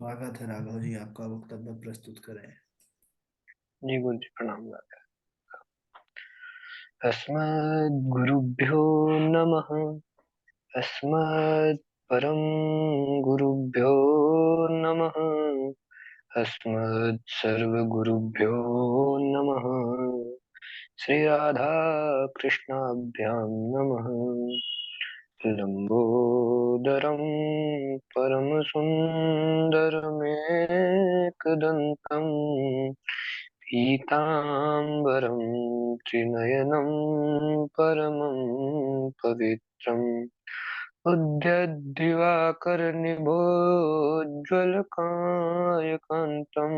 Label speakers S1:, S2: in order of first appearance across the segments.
S1: स्वागत है राघव जी, आपका वक्तव्य प्रस्तुत करें।
S2: जी गुरु जी प्रणाम गाते हैं। अस्मद्गुरुभ्यो नमः। अस्मत् परम गुरुभ्यो नमः। अस्मत् सर्वगुरुभ्यो नमः। श्री राधा कृष्णाभ्यां नमः। लंबोदरं परमसुन्दरमेकदन्तं पीताम्बरं त्रिनयनं परमं पवित्रम् उद्यद्दिवाकरनिभोज्ज्वलकायकान्तं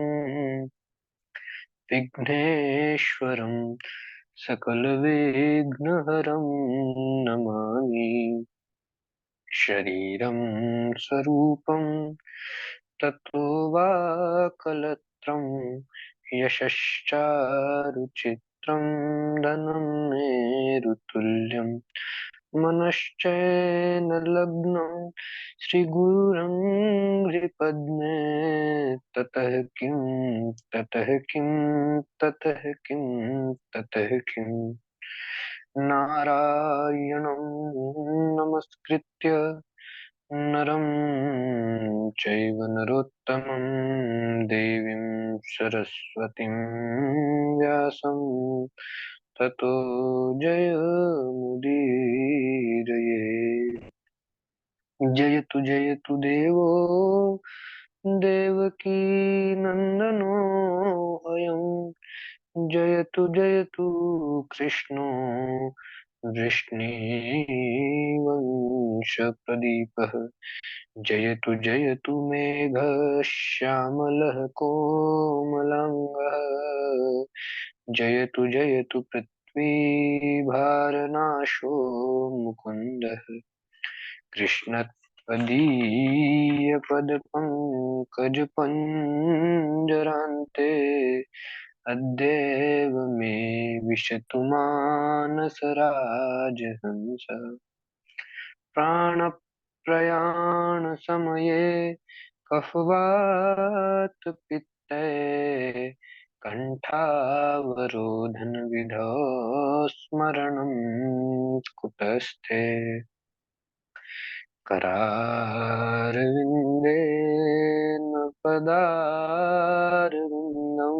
S2: विघ्नेश्वरं सकलविघ्नहरं नमामि। शरीरं स्वरूपं ततो वा कलत्रं यशश्चारुचित्रं धनं मेरुतुल्यं मनश्चैन लग्नं श्रीगुरुरङ्घ्रिपद्मे ततः किं ततः किं ततः किं ततः किम् नारायणं नमस्कृत्य नरं चैव नरोत्तमं देवीं सरस्वतीं व्यासं ततो जयमुदीरये। जयतु जयतु देवो देवकी नन्दनो अयं। जयतु जयतु कृष्णो वृष्णीवंशप्रदीपः। जयतु जयतु मेघश्यामलः कोमलाङ्गः। जयतु जयतु पृथ्वीभारनाशो मुकुन्दः। कृष्णत्वदीयपदपङ्कजपञ्जरान्ते अद्यैव मे विशतु मानसराजहंसः। प्राणप्रयाणसमये कफवातपित्तै कण्ठावरोधनविधौ स्मरणं कुतस्ते। करारविन्देन पदारविन्दं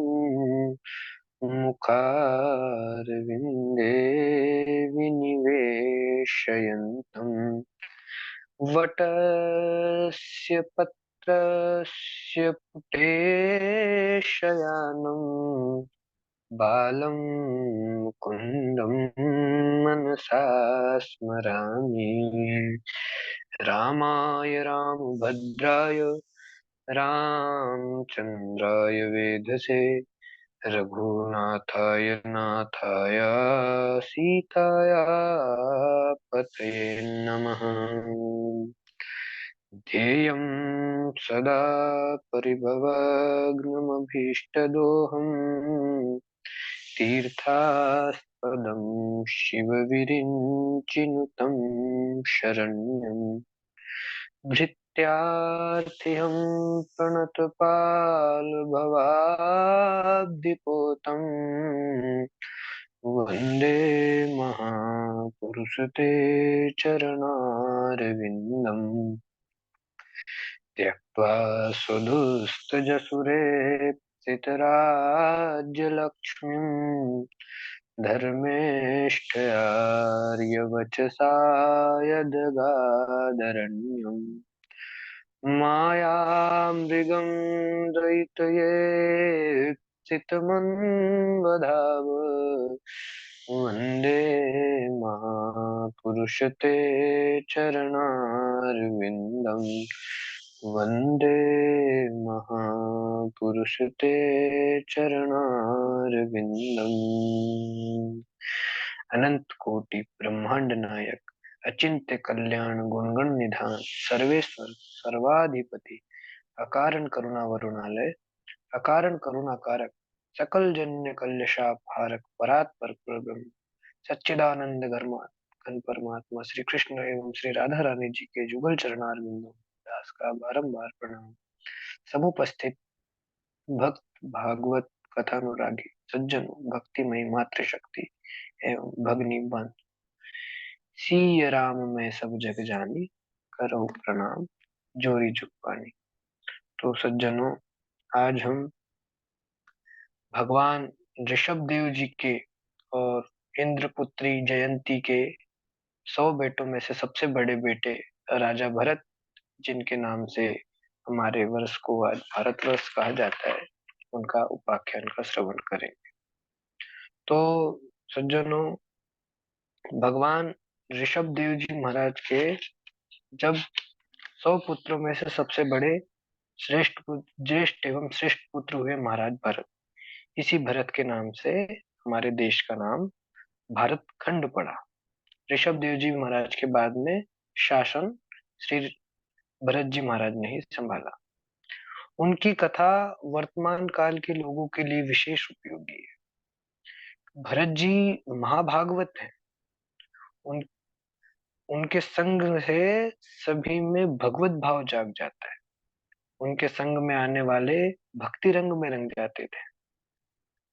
S2: मुखारविन्दे विनिवेशयन्तम् वटस्य पत्रस्य पुटे शयानं बालं मुकुन्दं मनसा स्मरामि। रामाय रामभद्राय रामचन्द्राय वेधसे रघुनाथाय नाथाय सीताया पतये नमः। ध्येयं सदा परिभवग्नमभीष्टदोहम् तीर्थास्पदं शिवविरिञ्चिनुतं शरण्यम् भृत्यार्थिहं प्रणतपालभवाब्धिपोतम् वन्दे महापुरुषते चरणारविन्दम्। त्यक्त्वा सुदुस्तजसुरेप्सितराज्यलक्ष्मीं धर्मेष्ठयार्यवचसा यदगादरण्यम् मायामृगं द्वैतयेत्सितमन्वधाव वन्दे महापुरुषते चरणारविन्दम्। वन्दे महापुरुषते चरणारविन्दम्। अनंत कोटि ब्रह्मांड नायक अचिंत्य कल्याण गुणगण निधान सर्वेश्वर सर्वाधिपति अकारण करुणा वरुणालय अकारण करुणा कारक सकल जन्य कल्यशाप हारक परात्पर ब्रह्म सच्चिदानंद घन परमात्मा श्री कृष्ण एवं श्री राधा रानी जी के जुगल चरणारविंदों दास का बारंबार प्रणाम। समुपस्थित भक्त भागवत कथानुरागी सज्जन भक्तिमय मातृ शक्ति एवं भगनी बन सिय राम में सब जग जानी करो प्रणाम जोरी जुग पानी। तो सज्जनों, आज हम भगवान ऋषभ देव जी के और इंद्रपुत्री जयंती के 100 बेटों में से सबसे बड़े बेटे राजा भरत, जिनके नाम से हमारे वर्ष को आज भारतवर्ष कहा जाता है, उनका उपाख्यान का श्रवण करेंगे। तो सज्जनों, भगवान ऋषभ देव जी महाराज के जब 100 पुत्रों में से सबसे बड़े ज्येष्ठ एवं श्रेष्ठ पुत्र हुए महाराज भरत। इसी भरत के नाम से हमारे देश का नाम भारत खंड पड़ा। ऋषभ देव जी महाराज के बाद में शासन श्री भरत जी महाराज ने ही संभाला। उनकी कथा वर्तमान काल के लोगों के लिए विशेष उपयोगी है। भरत जी महाभागवत है। उन उनके संग से सभी में भगवत भाव जाग जाता है। उनके संग में आने वाले भक्ति रंग में रंग जाते थे।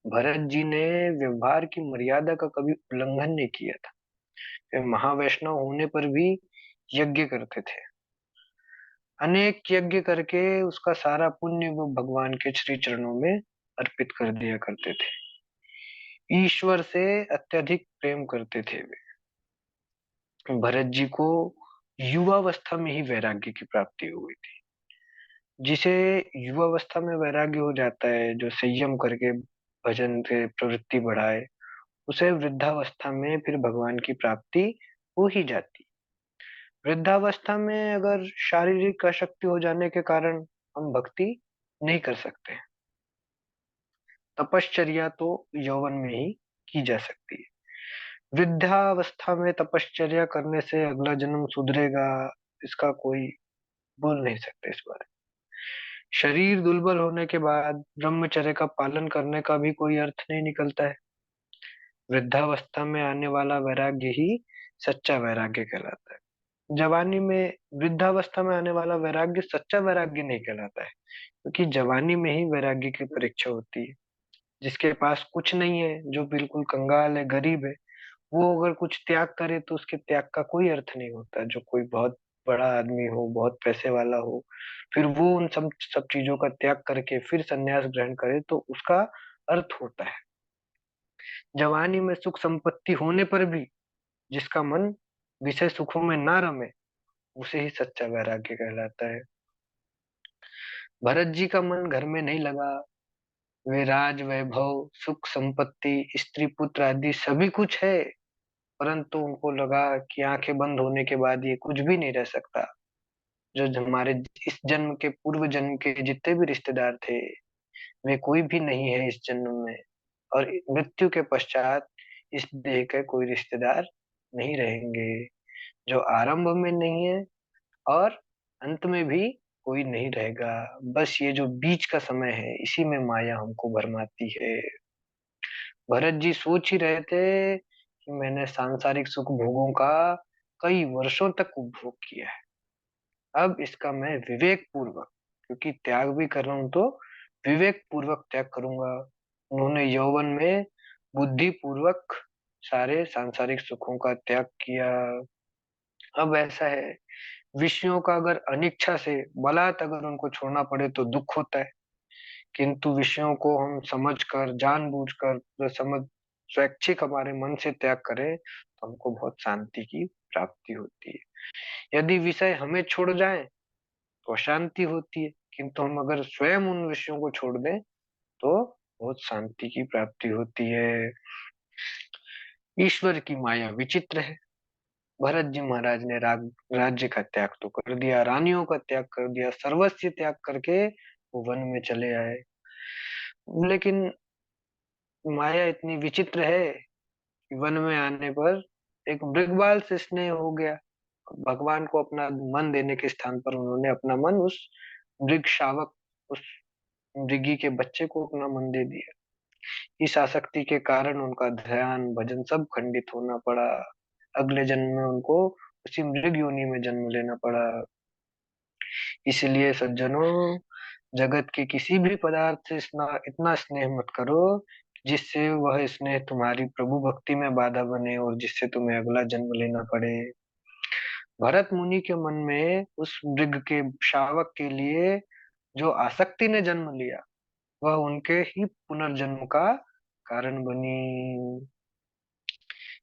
S2: भरत जी ने व्यवहार की मर्यादा का कभी उल्लंघन नहीं किया था। वे महावैष्णव होने पर भी यज्ञ करते थे। अनेक यज्ञ करके उसका सारा पुण्य वो भगवान के श्री चरणों में अर्पित कर दिया करते थे। ईश्वर से अत्यधिक प्रेम करते थे वे। भरत जी को युवावस्था में ही वैराग्य की प्राप्ति हो गई थी। जिसे युवावस्था में वैराग्य हो जाता है, जो संयम करके भजन से प्रवृत्ति बढ़ाए, उसे वृद्धावस्था में फिर भगवान की प्राप्ति हो ही जाती। वृद्धावस्था में अगर शारीरिक अशक्ति हो जाने के कारण हम भक्ति नहीं कर सकते, तपश्चर्या तो यौवन में ही की जा सकती है। वृद्धावस्था में तपश्चर्या करने से अगला जन्म सुधरेगा, इसका कोई बोल नहीं सकते इस बारे। शरीर दुर्बल होने के बाद ब्रह्मचर्य का पालन करने का भी कोई अर्थ नहीं निकलता है। वृद्धावस्था में आने वाला वैराग्य ही सच्चा वैराग्य कहलाता है। जवानी में वृद्धावस्था में आने वाला वैराग्य सच्चा वैराग्य नहीं कहलाता है, क्योंकि जवानी में ही वैराग्य की परीक्षा होती है। जिसके पास कुछ नहीं है, जो बिल्कुल कंगाल है, गरीब है, वो अगर कुछ त्याग करे तो उसके त्याग का कोई अर्थ नहीं होता। जो कोई बहुत बड़ा आदमी हो, बहुत पैसे वाला हो, फिर वो उन सब सब चीजों का त्याग करके फिर संन्यास ग्रहण करे तो उसका अर्थ होता है। जवानी में सुख संपत्ति होने पर भी जिसका मन विषय सुखों में ना रमे, उसे ही सच्चा वैराग्य कहलाता है। भरत जी का मन घर में नहीं लगा। वे राज वैभव सुख संपत्ति स्त्री पुत्र आदि सभी कुछ है, परंतु उनको लगा कि आंखें बंद होने के बाद ये कुछ भी नहीं रह सकता। जो हमारे इस जन्म के पूर्व जन्म के जितने भी रिश्तेदार थे, वे कोई भी नहीं है इस जन्म में, और मृत्यु के पश्चात इस देह के कोई रिश्तेदार नहीं रहेंगे। जो आरंभ में नहीं है और अंत में भी कोई नहीं रहेगा। बस ये जो बीच का समय है, इसी में माया हमको भरमाती है। भरत जी सोच ही रहे थे कि मैंने सांसारिक सुख भोगों का कई वर्षों तक उपभोग किया है। अब इसका मैं विवेक पूर्वक, क्योंकि त्याग भी कर रहा हूं तो विवेक पूर्वक त्याग करूंगा। उन्होंने यौवन में बुद्धि पूर्वक सारे सांसारिक सुखों का त्याग किया। अब ऐसा है, विषयों का अगर अनिच्छा से बलात् अगर उनको छोड़ना पड़े तो दुख होता है, किंतु विषयों को हम समझकर जानबूझकर समझ स्वैच्छिक हमारे मन से त्याग करें तो हमको बहुत शांति की प्राप्ति होती है। यदि विषय हमें छोड़ जाए तो अशांति होती है, किंतु हम अगर स्वयं उन विषयों को छोड़ दें तो बहुत शांति की प्राप्ति होती है। ईश्वर की माया विचित्र है। भरत जी महाराज ने राज्य का त्याग तो कर दिया, रानियों का त्याग कर दिया, सर्वस्व त्याग करके वो वन में चले आए। लेकिन माया इतनी विचित्र है कि वन में आने पर एक मृगवाल से स्नेह हो गया। भगवान को अपना मन देने के स्थान पर उन्होंने अपना मन उस मृग शावक, उस मृगी के बच्चे को अपना मन दे दिया। इस आसक्ति के कारण उनका ध्यान भजन सब खंडित होना पड़ा। अगले जन्म में उनको उसी मृग योनि में जन्म लेना पड़ा। इसलिए सज्जनों, जगत के किसी भी पदार्थ से इतना इतना स्नेह मत करो जिससे वह स्नेह तुम्हारी प्रभु भक्ति में बाधा बने और जिससे तुम्हें अगला जन्म लेना पड़े। भरत मुनि के मन में उस मृग के शावक के लिए जो आसक्ति ने जन्म लिया, वह उनके ही पुनर्जन्म का कारण बनी।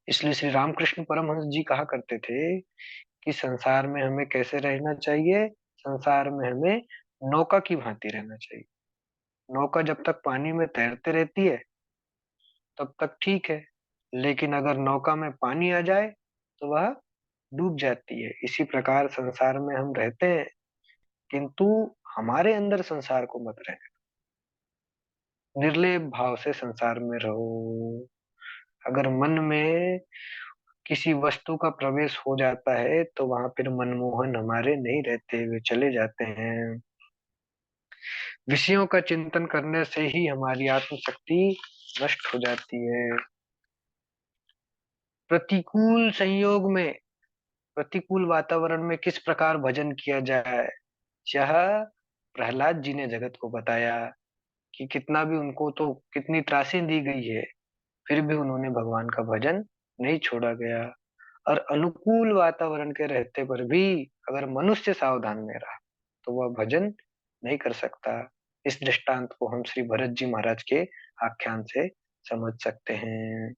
S2: इसलिए श्री रामकृष्ण परमहंस जी कहा करते थे कि संसार में हमें कैसे रहना चाहिए। संसार में हमें नौका की भांति रहना चाहिए। नौका जब तक पानी में तैरते रहती है तब तक ठीक है, लेकिन अगर नौका में पानी आ जाए तो वह डूब जाती है। इसी प्रकार संसार में हम रहते हैं, किंतु हमारे अंदर संसार को मत रहने। निर्लेप भाव से संसार में रहो। अगर मन में किसी वस्तु का प्रवेश हो जाता है तो वहां फिर मनमोहन हमारे नहीं रहते, वे चले जाते हैं। विषयों का चिंतन करने से ही हमारी आत्मशक्ति नष्ट हो जाती है। प्रतिकूल संयोग में, प्रतिकूल वातावरण में किस प्रकार भजन किया जाए, यह प्रहलाद जी ने जगत को बताया कि कितना भी उनको तो कितनी त्रासें दी गई है, फिर भी उन्होंने भगवान का भजन नहीं छोड़ा गया। और अनुकूल वातावरण के रहते पर भी अगर मनुष्य सावधान नहीं रहा तो वह भजन नहीं कर सकता। इस दृष्टांत को हम श्री भरत जी महाराज के आख्यान से समझ सकते हैं।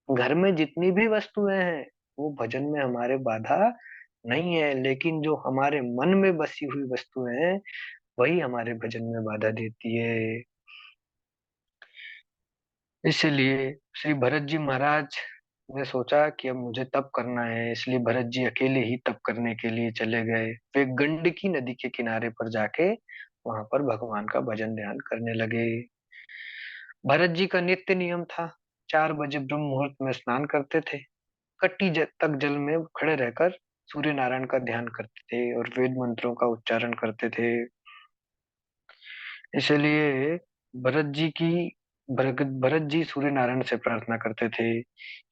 S2: घर में जितनी भी वस्तुएं हैं वो भजन में हमारे बाधा नहीं है, लेकिन जो हमारे मन में बसी हुई वस्तुएं हैं वही हमारे भजन में बाधा देती है। इसलिए श्री भरत जी महाराज ने सोचा कि अब मुझे तप करना है, इसलिए भरत जी अकेले ही तप करने के लिए चले गए। वे गंडकी नदी के किनारे पर जाके वहां पर भगवान का भजन ध्यान करने लगे। भरत जी का नित्य नियम था, 4 बजे ब्रह्म मुहूर्त में स्नान करते थे, तक जल में खड़े रहकर सूर्य नारायण का ध्यान करते थे और वेद मंत्रों का उच्चारण करते थे। इसलिए भरत जी की भरत जी सूर्य नारायण से प्रार्थना करते थे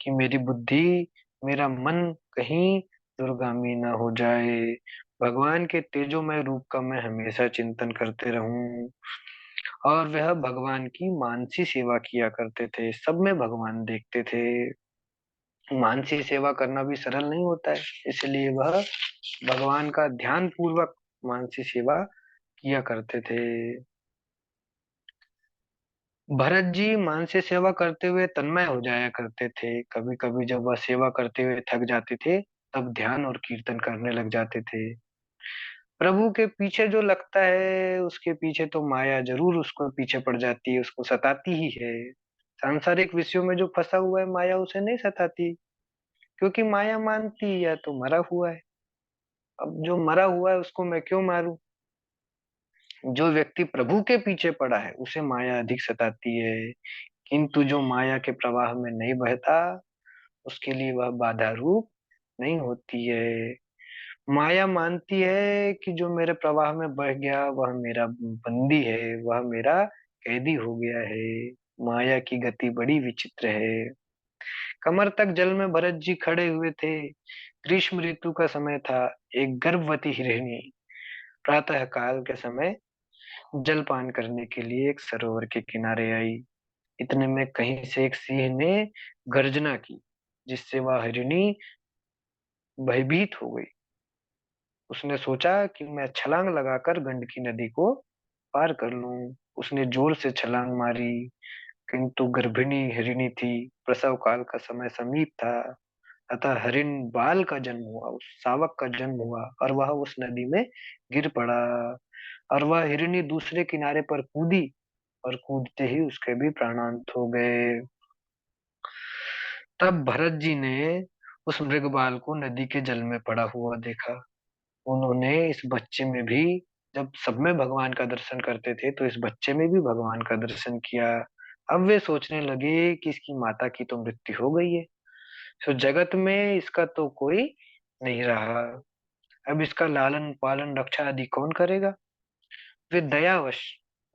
S2: कि मेरी बुद्धि, मेरा मन कहीं दुर्गामी ना हो जाए। भगवान के तेजोमय रूप का मैं हमेशा चिंतन करते रहूं। और वह भगवान की मानसी सेवा किया करते थे, सब में भगवान देखते थे। मानसी सेवा करना भी सरल नहीं होता है, इसलिए वह भगवान का ध्यान पूर्वक मानसी सेवा किया करते थे। भरत जी मानसी सेवा करते हुए तन्मय हो जाया करते थे। कभी कभी जब वह सेवा करते हुए थक जाते थे तब ध्यान और कीर्तन करने लग जाते थे। प्रभु के पीछे जो लगता है उसके पीछे तो माया जरूर उसको पीछे पड़ जाती है, उसको सताती ही है। सांसारिक विषयों में जो फंसा हुआ है माया उसे नहीं सताती, क्योंकि माया मानती है या तो मरा हुआ है। अब जो मरा हुआ है उसको मैं क्यों मारूं। जो व्यक्ति प्रभु के पीछे पड़ा है उसे माया अधिक सताती है, किंतु जो माया के प्रवाह में नहीं बहता उसके लिए वह बाधा रूप नहीं होती है। माया मानती है कि जो मेरे प्रवाह में बह गया वह मेरा बंदी है, वह मेरा कैदी हो गया है। माया की गति बड़ी विचित्र है। कमर तक जल में भरत जी खड़े हुए थे। ग्रीष्म ऋतु का समय था। एक गर्भवती हिरणी प्रातः काल के समय जलपान करने के लिए एक सरोवर के किनारे आई। इतने में कहीं से एक सिंह ने गर्जना की, जिससे वह हिरणी भयभीत हो गई। उसने सोचा कि मैं छलांग लगाकर गंडकी नदी को पार कर लूं। उसने जोर से छलांग मारी, किंतु गर्भिणी हिरणी थी, प्रसव काल का समय समीप था। अतः हरिण बाल का जन्म हुआ, उस शावक का जन्म हुआ और वह उस नदी में गिर पड़ा। और वह हिरणी दूसरे किनारे पर कूदी और कूदते ही उसके भी प्राणांत हो गए। तब भरत जी ने उस मृगबाल को नदी के जल में पड़ा हुआ देखा। उन्होंने इस बच्चे में भी, जब सब में भगवान का दर्शन करते थे तो इस बच्चे में भी भगवान का दर्शन किया। अब वे सोचने लगे कि इसकी माता की तो मृत्यु हो गई है, तो जगत में इसका तो कोई नहीं रहा। अब इसका लालन पालन रक्षा आदि कौन करेगा। वे दयावश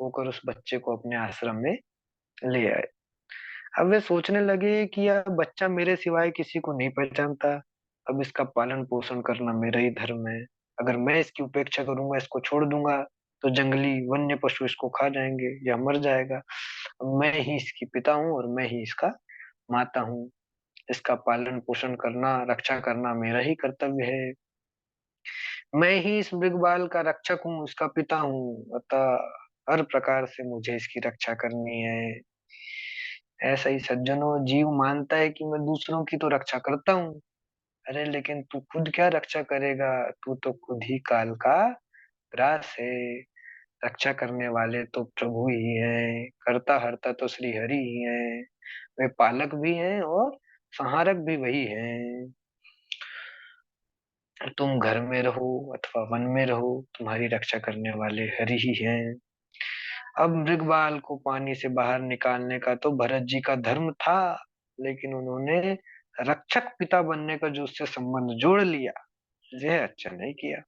S2: होकर उस बच्चे को अपने आश्रम में ले आए। अब वे सोचने लगे कि यह बच्चा मेरे सिवाय किसी को नहीं पहचानता। अब इसका पालन पोषण करना मेरा ही धर्म है। अगर मैं इसकी उपेक्षा करूंगा, इसको छोड़ दूंगा, तो जंगली वन्य पशु इसको खा जाएंगे या मर जाएगा। मैं ही इसकी पिता हूँ और मैं ही इसका माता हूँ। इसका पालन पोषण करना, रक्षा करना मेरा ही कर्तव्य है। मैं ही इस मृगबाल का रक्षक हूँ, इसका पिता हूँ, अतः हर प्रकार से मुझे इसकी रक्षा करनी है। ऐसा ही सज्जनों, जीव मानता है कि मैं दूसरों की तो रक्षा करता हूँ। अरे लेकिन तू खुद क्या रक्षा करेगा? तू तो खुद ही काल का ग्रास है। रक्षा करने वाले तो प्रभु ही हैं, करता हरता तो श्री हरि ही हैं। वे पालक भी हैं और संहारक भी वही हैं। तुम घर में रहो अथवा वन में रहो, तुम्हारी रक्षा करने वाले हरि ही हैं। अब मृगबाल को पानी से बाहर निकालने का तो भरत जी का धर्म था, लेकिन उन्होंने रक्षक पिता बनने का जो उससे संबंध जोड़ लिया, यह अच्छा नहीं किया।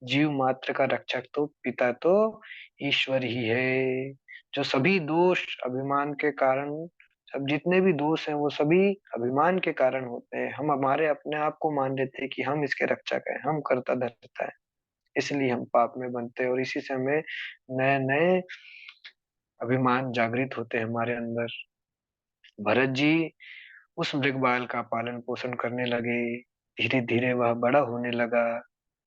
S2: जीव मात्र का रक्षक तो पिता तो ईश्वर ही है। जो सभी दोष अभिमान के कारण, सब जितने भी दोष हैं वो सभी अभिमान के कारण होते हैं। हम हमारे अपने आप को मान लेते हैं कि हम इसके रक्षक हैं, हम करता धरता है, इसलिए हम पाप में बनते हैं और इसी से हमें नए नए अभिमान जागृत होते हैं हमारे अंदर। भरत जी उस मृगबाल का पालन पोषण करने लगे। धीरे धीरे वह बड़ा होने लगा।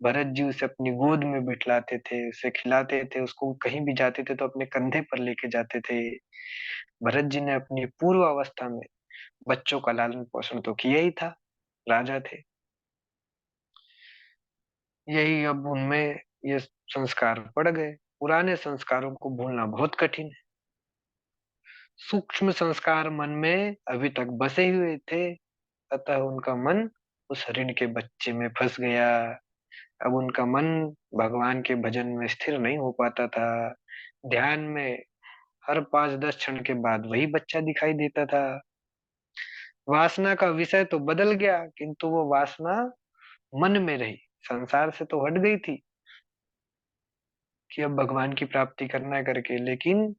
S2: भरत जी उसे अपनी गोद में बिठलाते थे, उसे खिलाते थे, उसको कहीं भी जाते थे तो अपने कंधे पर लेके जाते थे। भरत जी ने अपनी पूर्व अवस्था में बच्चों का लालन पोषण तो किया ही था, राजा थे। यही अब उनमें ये संस्कार पड़ गए। पुराने संस्कारों को भूलना बहुत कठिन है। सूक्ष्म संस्कार मन में अभी तक बसे हुए थे, अतः उनका मन उस हरिण के बच्चे में फंस गया। अब उनका मन भगवान के भजन में स्थिर नहीं हो पाता था। ध्यान में हर 5-10 क्षण के बाद वही बच्चा दिखाई देता था। वासना का विषय तो बदल गया, किंतु वो वासना मन में रही, संसार से तो हट गई थी कि अब भगवान की प्राप्ति करना है करके, लेकिन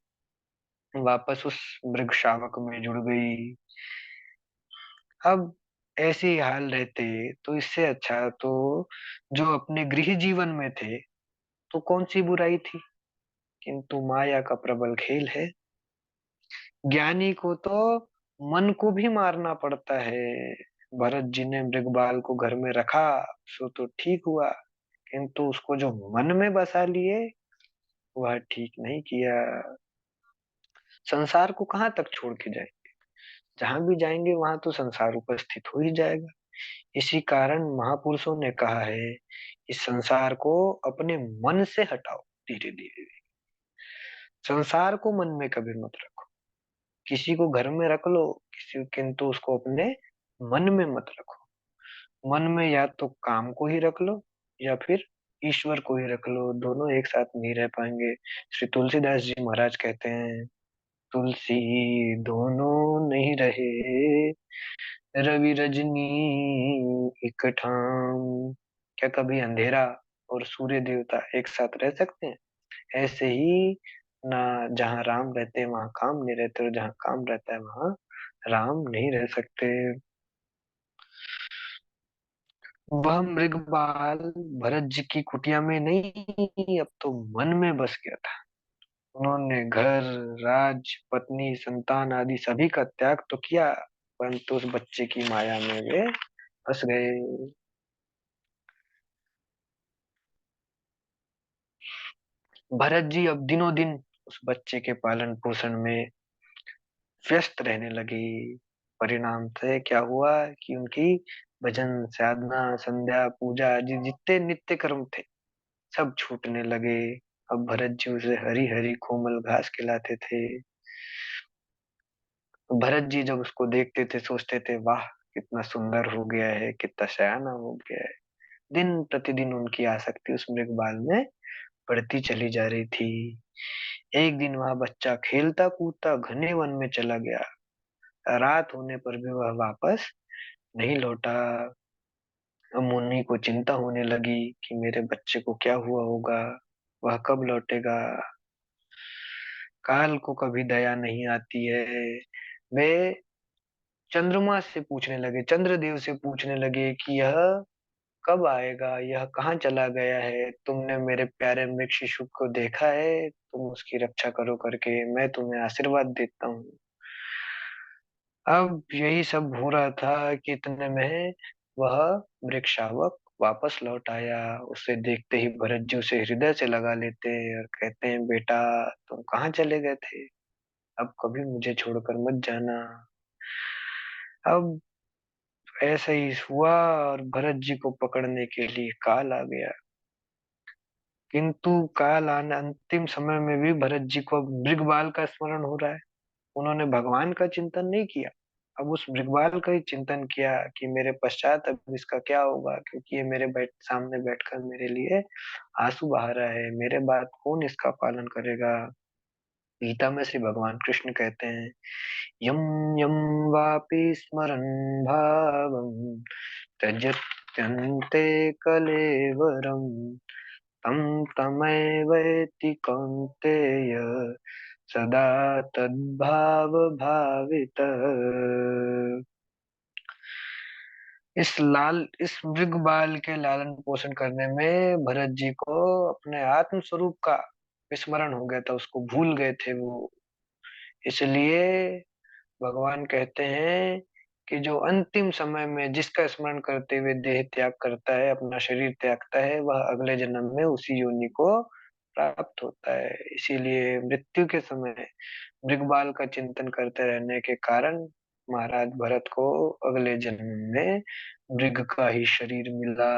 S2: वापस उस मृग शावक में जुड़ गई। अब ऐसे ही हाल रहते तो इससे अच्छा तो जो अपने गृह जीवन में थे, तो कौन सी बुराई थी। किंतु माया का प्रबल खेल है। ज्ञानी को तो मन को भी मारना पड़ता है। भरत जी ने मृगबाल को घर में रखा, सो तो ठीक हुआ, किंतु उसको जो मन में बसा लिए, वह ठीक नहीं किया। संसार को कहाँ तक छोड़ के जाए? जहां भी जाएंगे वहां तो संसार उपस्थित हो ही जाएगा। इसी कारण महापुरुषों ने कहा है, इस संसार को अपने मन से हटाओ धीरे धीरे। संसार को मन में कभी मत रखो। किसी को घर में रख लो, किसी किंतु उसको अपने मन में मत रखो। मन में या तो काम को ही रख लो या फिर ईश्वर को ही रख लो, दोनों एक साथ नहीं रह पाएंगे। श्री तुलसीदास जी महाराज कहते हैं, तुलसी दोनों नहीं रहे, रवि रजनी एक ठाम। क्या कभी अंधेरा और सूर्य देवता एक साथ रह सकते हैं? ऐसे ही ना, जहाँ राम रहते हैं वहां काम नहीं रहते, और जहाँ काम रहता है वहां राम नहीं रह सकते। वह मृगपाल भरत जी की कुटिया में नहीं, अब तो मन में बस गया था। उन्होंने घर, राज, पत्नी, संतान आदि सभी का त्याग तो किया, परंतु उस बच्चे की माया में वे फंस गए। भरत जी अब दिनों दिन उस बच्चे के पालन पोषण में व्यस्त रहने लगे। परिणाम से क्या हुआ कि उनकी भजन, साधना, संध्या, पूजा आदि जितने नित्य कर्म थे, सब छूटने लगे। अब भरत जी उसे हरी हरी कोमल घास खिलाते थे। भरत जी जब उसको देखते थे सोचते थे, वाह कितना सुंदर हो गया है, कितना सयाना हो गया है। दिन प्रतिदिन उनकी आसक्ति उस मृगबाल में बढ़ती चली जा रही थी। एक दिन वह बच्चा खेलता कूदता घने वन में चला गया। रात होने पर भी वह वापस नहीं लौटा। अब मुन्नी को चिंता होने लगी कि मेरे बच्चे को क्या हुआ होगा, वह कब लौटेगा। काल को कभी दया नहीं आती है। वे चंद्रमा से पूछने लगे, चंद्रदेव से पूछने लगे कि यह कब आएगा, यह कहाँ चला गया है? तुमने मेरे प्यारे मृग शिशु को देखा है? तुम उसकी रक्षा करो करके मैं तुम्हें आशीर्वाद देता हूँ। अब यही सब हो रहा था कि इतने में वह वृक्षावक वापस लौट आया। उसे देखते ही भरत जी उसे हृदय से लगा लेते और कहते हैं, बेटा तुम कहाँ चले गए थे? अब कभी मुझे छोड़कर मत जाना। अब ऐसा ही हुआ और भरत जी को पकड़ने के लिए काल आ गया। किंतु काल आने अंतिम समय में भी भरत जी को अब मृगबाल का स्मरण हो रहा है। उन्होंने भगवान का चिंतन नहीं किया, अब उस मृगबाल का ही चिंतन किया कि मेरे पश्चात अब इसका क्या होगा, क्योंकि ये मेरे सामने बैठकर मेरे लिए आंसू बहा रहा है, मेरे बाद कौन इसका पालन करेगा। गीता में श्री भगवान कृष्ण कहते हैं, यम यम वापि स्मरन् भावं त्यजत्यन्ते कलेवरम् तं तमैवेति कौन्तेय सदा तद्भाव भावितः। इस मृग बाल के लालन पोषण करने में भरत जी को अपने आत्म स्वरूप का विस्मरण हो गया था, उसको भूल गए थे वो। इसलिए भगवान कहते हैं कि जो अंतिम समय में जिसका स्मरण करते हुए देह त्याग करता है, अपना शरीर त्यागता है, वह अगले जन्म में उसी योनि को प्राप्त होता है। इसीलिए मृत्यु के समय मृगबाल का चिंतन करते रहने के कारण महाराज भरत को अगले जन्म में मृग का ही शरीर मिला।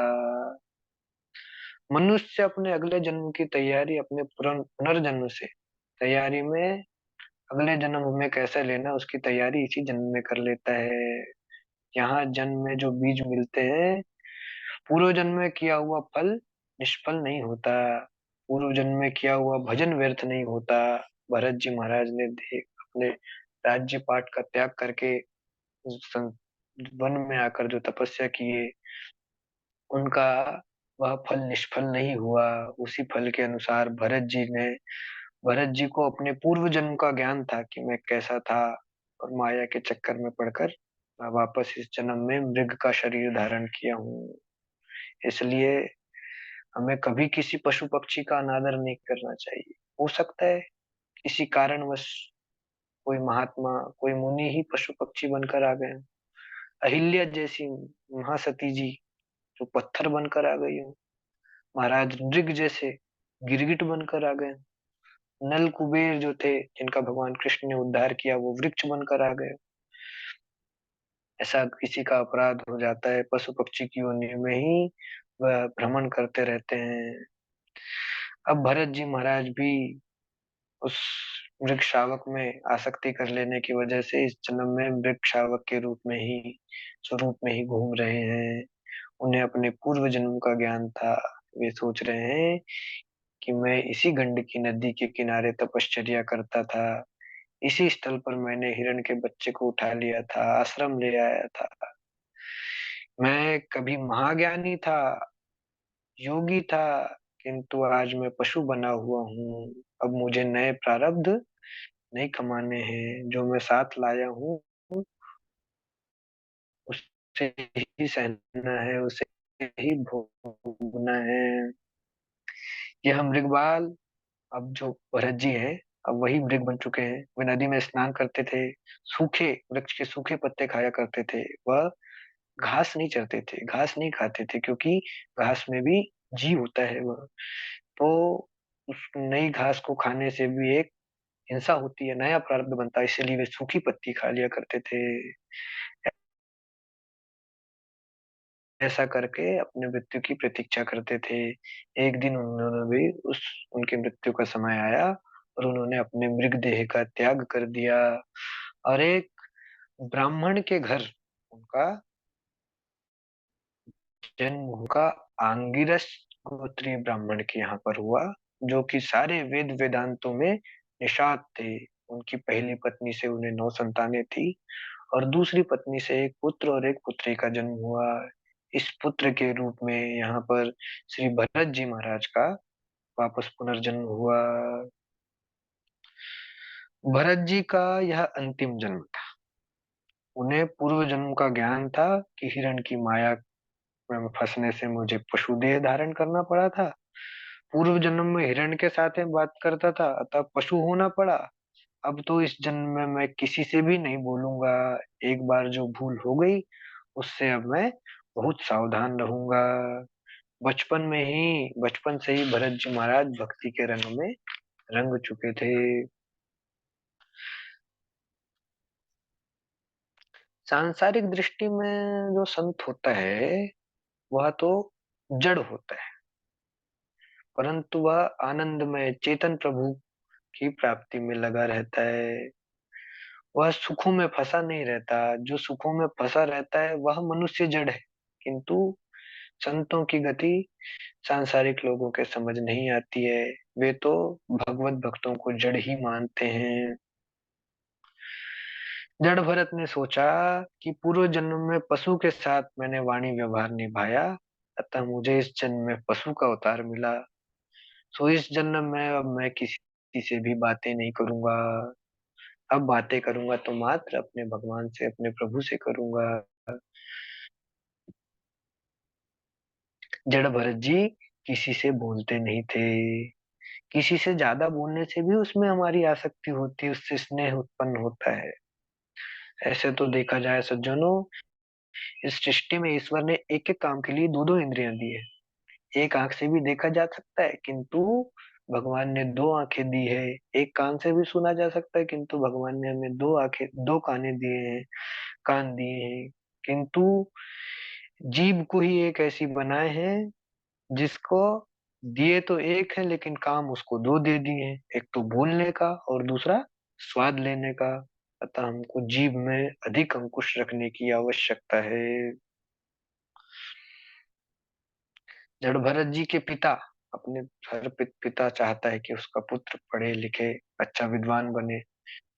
S2: मनुष्य अपने अगले जन्म की तैयारी अपने पुनर्जन्म से तैयारी में अगले जन्म हमें कैसे लेना उसकी तैयारी इसी जन्म में कर लेता है। यहाँ जन्म में जो बीज मिलते हैं, पूर्व जन्म में किया हुआ फल निष्फल नहीं होता, पूर्व जन्म में किया हुआ भजन व्यर्थ नहीं होता। भरत जी महाराज ने देख अपने राज्य पाट का त्याग करके सं- वन में आकर जो तपस्या किए, उनका वह फल निष्फल नहीं हुआ। उसी फल के अनुसार भरत जी को अपने पूर्व जन्म का ज्ञान था कि मैं कैसा था, और माया के चक्कर में पड़कर मैं वापस इस जन्म में मृग का शरीर धारण किया हूँ। इसलिए हमें कभी किसी पशु पक्षी का अनादर नहीं करना चाहिए। हो सकता है किसी कारणवश कोई महात्मा कोई मुनि ही पशु पक्षी बनकर आ गए हों। अहिल्या जैसी महासती जी जो पत्थर बनकर आ गई हो, महाराज नृग जैसे गिरगिट बनकर आ गए, नल कुबेर जो थे जिनका भगवान कृष्ण ने उद्धार किया वो वृक्ष बनकर आ गए। ऐसा किसी का अपराध हो जाता है, पशु पक्षी की योनि में ही वह भ्रमण करते रहते हैं। अब भरत जी महाराज भी उस वृक्ष शावक में आसक्ति कर लेने की वजह से इस जन्म में वृक्ष शावक के रूप में ही स्वरूप में ही घूम रहे हैं। उन्हें अपने पूर्व जन्म का ज्ञान था। वे सोच रहे हैं कि मैं इसी गंडकी नदी के किनारे तपश्चर्या करता था, इसी स्थल पर मैंने हिरण के बच्चे को उठा लिया था, आश्रम ले आया था। मैं कभी महाज्ञानी था, योगी था, किंतु आज मैं पशु बना हुआ हूँ। अब मुझे नए प्रारब्ध नहीं कमाने हैं, जो मैं साथ लाया हूँ उसे ही सहना है, उसे ही भोगना है। यह मृगवाल अब जो भरत जी हैं, अब वही मृग बन चुके हैं। वे नदी में स्नान करते थे, सूखे वृक्ष के सूखे पत्ते खाया करते थे। वह घास नहीं चरते थे, घास नहीं खाते थे, क्योंकि घास में भी जीव होता है वह। तो उस नई घास को खाने से भी एक हिंसा होती है, नया प्रारब्ध बनता है, इसलिए वे सूखी पत्ती खा लिया करते थे। ऐसा करके अपने मृत्यु की प्रतीक्षा करते थे। एक दिन उन्होंने भी उस उनकी मृत्यु का समय आया और उन्होंने अपने मृग देह का त्याग कर दिया और एक ब्राह्मण के घर उनका जन्म उनका आंगिरस गोत्रीय ब्राह्मण के यहाँ पर हुआ, जो कि सारे वेद वेदांतों में निषाद थे। उनकी पहली पत्नी से उन्हें 9 संतानें थी और दूसरी पत्नी से एक पुत्र और एक पुत्री का जन्म हुआ। इस पुत्र के रूप में यहाँ पर श्री भरत जी महाराज का वापस पुनर्जन्म हुआ। भरत जी का यह अंतिम जन्म था। उन्हें पूर्व जन्म का ज्ञान था कि हिरण की माया में फंसने से मुझे पशु देह धारण करना पड़ा था। पूर्व जन्म में हिरण के साथ में बात करता था, अतः पशु होना पड़ा। अब तो इस जन्म में मैं किसी से भी नहीं बोलूंगा। एक बार जो भूल हो गई, उससे अब मैं बहुत सावधान रहूंगा। बचपन से ही भरत जी महाराज भक्ति के रंग में रंग चुके थे। सांसारिक दृष्टि में जो संत होता है, वह तो जड़ होता है, परंतु वह आनंदमय चेतन प्रभु की प्राप्ति में लगा रहता है। वह सुखों में फंसा नहीं रहता। जो सुखों में फंसा रहता है वह मनुष्य जड़ है। किंतु संतों की गति सांसारिक लोगों के समझ नहीं आती है। वे तो भगवत भक्तों को जड़ ही मानते हैं। जड़ भरत ने सोचा कि पूर्व जन्म में पशु के साथ मैंने वाणी व्यवहार निभाया, अतः मुझे इस जन्म में पशु का अवतार मिला। सो इस जन्म में अब मैं किसी से भी बातें नहीं करूंगा। अब बातें करूंगा तो मात्र अपने भगवान से, अपने प्रभु से करूंगा। जड़ भरत जी किसी से बोलते नहीं थे। किसी से ज्यादा बोलने से भी उसमें हमारी आसक्ति होती है, उससे स्नेह उत्पन्न होता है। ऐसे तो देखा जाए सज्जनों, इस सृष्टि में ईश्वर ने एक एक काम के लिए दो दो इंद्रियां दी है। एक आंख से भी देखा जा सकता है, किंतु भगवान ने दो आंखें दी है। एक कान से भी सुना जा सकता है, किंतु भगवान ने हमें दो आंखें, दो काने दिए हैं, कान दिए हैं। किंतु जीभ को ही एक ऐसी बनाए हैं जिसको दिए तो एक है, लेकिन काम उसको दो दे दिए हैं। एक तो बोलने का और दूसरा स्वाद लेने का। अतः हमको जीभ में अधिक अंकुश रखने की आवश्यकता है। जड़ भरत जी के पिता, अपने हर पिता चाहता है कि उसका पुत्र पढ़े लिखे अच्छा विद्वान बने।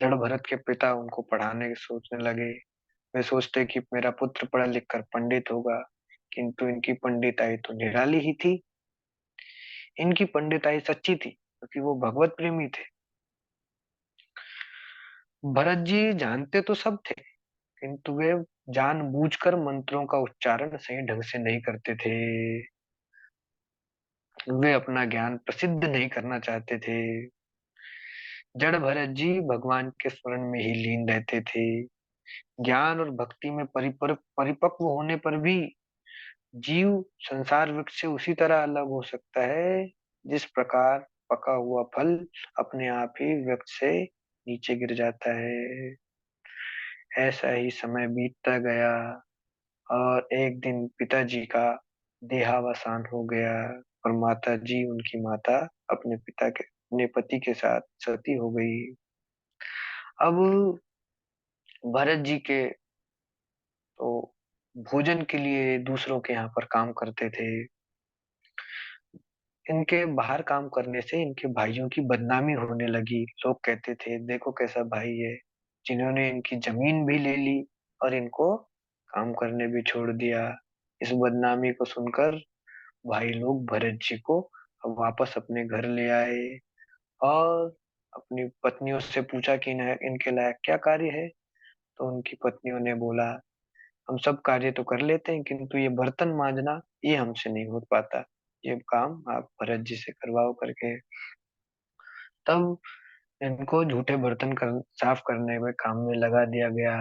S2: जड़ भरत के पिता उनको पढ़ाने की सोचने लगे। वे सोचते कि मेरा पुत्र पढ़ लिख कर पंडित होगा, किंतु इनकी पंडिताई तो निराली ही थी। इनकी पंडिताई सच्ची थी क्योंकि वो भगवत प्रेमी थे। भरत जी जानते तो सब थे, किंतु वे जानबूझकर मंत्रों का उच्चारण सही ढंग से नहीं करते थे। वे अपना ज्ञान प्रसिद्ध नहीं करना चाहते थे। जड़ भरत जी भगवान के स्मरण में ही लीन रहते थे। ज्ञान और भक्ति में परिपक्व होने पर भी जीव संसार वृक्ष से उसी तरह अलग हो सकता है, जिस प्रकार पका हुआ फल अपने आप ही वृक्ष से नीचे गिर जाता है। ऐसा ही समय बीतता गया और एक दिन पिताजी का देहावसान हो गया और माता जी, उनकी माता, अपने पति के साथ सती हो गई। अब भरत जी के तो भोजन के लिए दूसरों के यहाँ पर काम करते थे। इनके बाहर काम करने से इनके भाइयों की बदनामी होने लगी। लोग कहते थे देखो कैसा भाई है, जिन्होंने इनकी जमीन भी ले ली और इनको काम करने भी छोड़ दिया। इस बदनामी को सुनकर भाई लोग भरत जी को वापस अपने घर ले आए और अपनी पत्नियों से पूछा कि इनके लायक क्या कार्य है। तो उनकी पत्नियों ने बोला, हम सब कार्य तो कर लेते हैं, किंतु ये बर्तन मांजना ये हमसे नहीं हो पाता। ये काम आप भरत जी से करवाओ करके। तब इनको झूठे बर्तन साफ करने में काम में लगा दिया गया।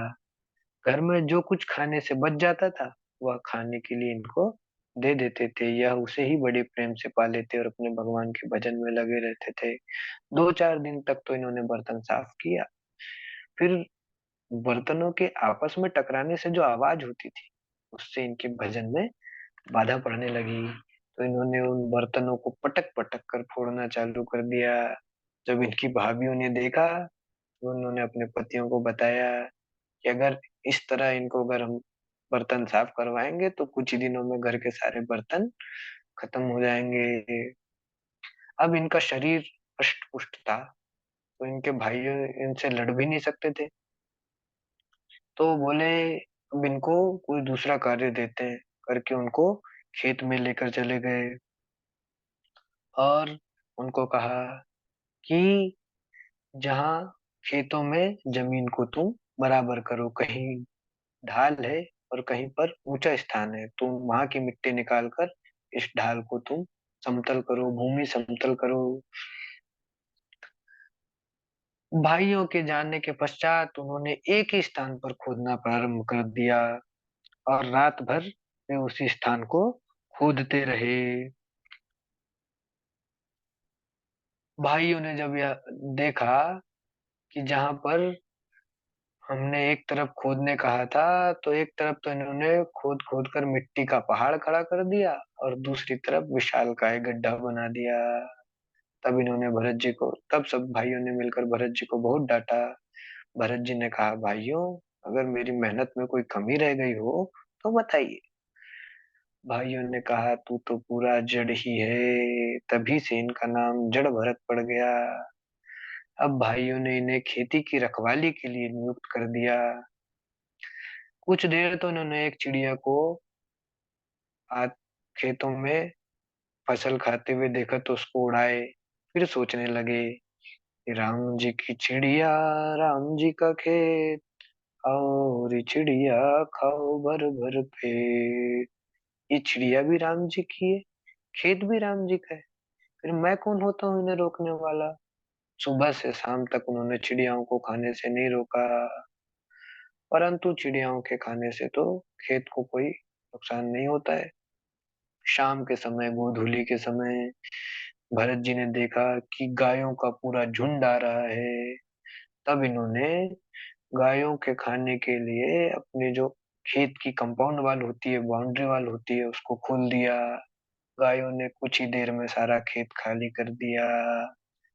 S2: घर में जो कुछ खाने से बच जाता था, वह खाने के लिए इनको दे देते थे। यह उसे ही बड़े प्रेम से पाले थे और अपने भगवान के भजन में लगे रहते थे। 2-4 दिन तक तो इन्होंने बर्तन साफ किया। फिर बर्तनों के आपस में टकराने से जो आवाज होती थी, उससे इनके भजन में बाधा पड़ने लगी। तो इन्होंने उन बर्तनों को पटक पटक कर फोड़ना चालू कर दिया। जब इनकी भाभीयों ने देखा, तो उन्होंने अपने पतियों को बताया कि अगर इस तरह इनको अगर हम बर्तन साफ करवाएंगे तो कुछ ही दिनों में घर के सारे बर्तन खत्म हो जाएंगे। अब इनका शरीर हष्ट पुष्ट था, तो इनके भाइयों इनसे लड़ भी नहीं सकते थे। तो बोले अब इनको कोई दूसरा कार्य देते हैं, करके उनको खेत में लेकर चले गए और उनको कहा कि जहाँ खेतों में जमीन को तुम बराबर करो, कहीं ढाल है और कहीं पर ऊंचा स्थान है, तुम वहां की मिट्टी निकाल कर इस ढाल को तुम समतल करो, भूमि समतल करो। भाइयों के जानने के पश्चात उन्होंने एक ही स्थान पर खोदना प्रारंभ कर दिया और रात भर वे उसी स्थान को खोदते रहे। भाइयों ने जब यह देखा कि जहां पर हमने एक तरफ खोदने कहा था, तो एक तरफ तो इन्होंने खोद खोद कर मिट्टी का पहाड़ खड़ा कर दिया और दूसरी तरफ विशालकाय गड्ढा बना दिया। तब सब भाइयों ने मिलकर भरत जी को बहुत डांटा। भरत जी ने कहा, भाइयों, अगर मेरी मेहनत में कोई कमी रह गई हो तो बताइए। भाइयों ने कहा, तू तो पूरा जड़ ही है, तभी से इनका नाम जड़ भरत पड़ गया। अब भाइयों ने इन्हें खेती की रखवाली के लिए नियुक्त कर दिया। कुछ देर तो इन्होंने एक चिड़िया को आज खेतों में फसल खाते हुए देखा तो उसको उड़ाए। फिर सोचने लगे कि राम जी की चिड़िया, राम जी का खेत, आओ रे चिड़िया खाओ भर भर पेट। ये चिड़िया भी राम जी की है, खेत भी राम जी का है, फिर मैं कौन होता हूँ इन्हें रोकने वाला। सुबह से शाम तक उन्होंने चिड़ियाओं को खाने से नहीं रोका, परंतु चिड़ियाओं के खाने से तो खेत को कोई नुकसान नहीं होता है। शाम के समय, गोधूली के समय, भरत जी ने देखा कि गायों का पूरा झुंड आ रहा है। तब इन्होंने गायों के खाने के लिए अपने जो खेत की कंपाउंड वॉल होती है, बाउंड्री वॉल होती है, उसको खोल दिया। गायों ने कुछ ही देर में सारा खेत खाली कर दिया।